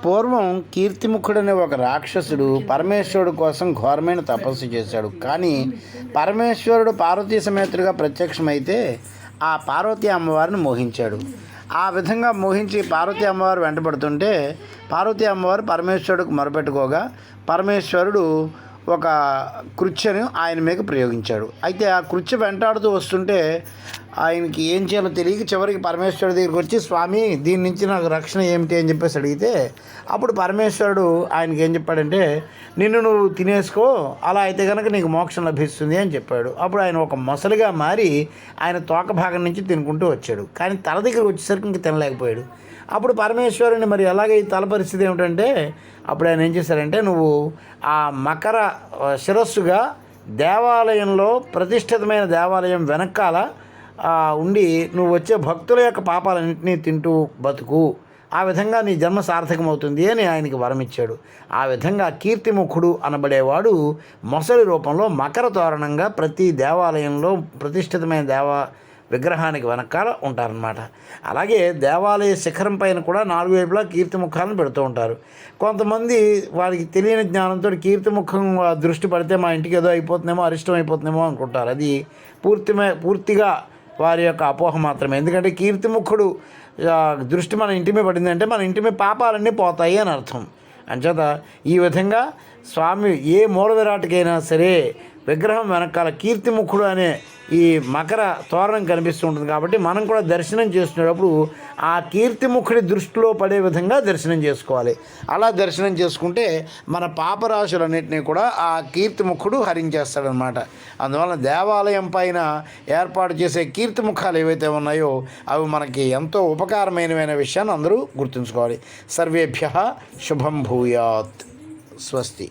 పూర్వం కీర్తిముఖుడనే ఒక రాక్షసుడు పరమేశ్వరుడు కోసం ఘోరమైన తపస్సు చేశాడు. కానీ పరమేశ్వరుడు పార్వతీ సమేతుడిగా ప్రత్యక్షమైతే ఆ పార్వతీ అమ్మవారిని మోహించాడు. ఆ విధంగా మోహించి పార్వతీ అమ్మవారు వెంటబడుతుంటే పార్వతీ అమ్మవారు పరమేశ్వరుడికి మొరపెట్టుకోగా పరమేశ్వరుడు ఒక కృత్యను ఆయన మీద ప్రయోగించాడు. అయితే ఆ కృత్య వెంటాడుతూ వస్తుంటే ఆయనకి ఏం చేయాలో తెలియక చివరికి పరమేశ్వరుడి దగ్గరికి వచ్చి, స్వామి దీని నుంచి నాకు రక్షణ ఏమిటి అని చెప్పేసి అడిగితే అప్పుడు పరమేశ్వరుడు ఆయనకి ఏం చెప్పాడంటే, నిన్ను నువ్వు తినేసుకో, అలా అయితే కనుక నీకు మోక్షం లభిస్తుంది అని చెప్పాడు. అప్పుడు ఆయన ఒక మొసలిగా మారి ఆయన తోక భాగం నుంచి తినుకుంటూ వచ్చాడు. కానీ తల దగ్గర వచ్చేసరికి ఇంక తినలేకపోయాడు. అప్పుడు పరమేశ్వరుని మరి అలాగే ఈ తల పరిస్థితి ఏమిటంటే అప్పుడు ఆయన ఏం చేశారంటే, నువ్వు ఆ మకర శిరస్సుగా దేవాలయంలో ప్రతిష్ఠితమైన దేవాలయం వెనకాల ఉండి నువ్వు వచ్చే భక్తుల యొక్క పాపాలన్నింటినీ తింటూ బతుకు, ఆ విధంగా నీ జన్మ సార్థకమవుతుంది అని ఆయనకి వరం ఇచ్చాడు. ఆ విధంగా కీర్తిముఖుడు అనబడేవాడు మొసలి రూపంలో మకర తోరణంగా ప్రతి దేవాలయంలో ప్రతిష్ఠితమైన విగ్రహానికి వెనకాల ఉంటారనమాట. అలాగే దేవాలయ శిఖరం పైన కూడా 4 వైపులా కీర్తిముఖాలను పెడుతూ ఉంటారు. కొంతమంది వారికి తెలియని జ్ఞానంతో కీర్తిముఖం దృష్టి పడితే మా ఇంటికి ఏదో అయిపోతుందేమో, అరిష్టం అయిపోతుందేమో అనుకుంటారు. అది పూర్తిగా వారి యొక్క అపోహ మాత్రమే. ఎందుకంటే కీర్తిముఖుడు దృష్టి మన ఇంటి మీద పడిందంటే మన ఇంటి మీద పాపాలన్నీ పోతాయి అని అర్థం. అంచేత ఈ విధంగా స్వామి ఏ మూల విరాటికైనా సరే విగ్రహం వెనకాల కీర్తిముఖుడు అనే ఈ మకర తోరణం కనిపిస్తూ ఉంటుంది. కాబట్టి మనం కూడా దర్శనం చేసుకునేటప్పుడు ఆ కీర్తిముఖుడి దృష్టిలో పడే విధంగా దర్శనం చేసుకోవాలి. అలా దర్శనం చేసుకుంటే మన పాపరాశులన్నింటినీ కూడా ఆ కీర్తిముఖుడు హరించేస్తాడనమాట. అందువలన దేవాలయం పైన ఏర్పాటు చేసే కీర్తిముఖాలు ఏవైతే ఉన్నాయో అవి మనకి ఎంతో ఉపకారమైన విషయాన్ని అందరూ గుర్తుంచుకోవాలి. సర్వేభ్యః శుభం భూయాత్. స్వస్తి.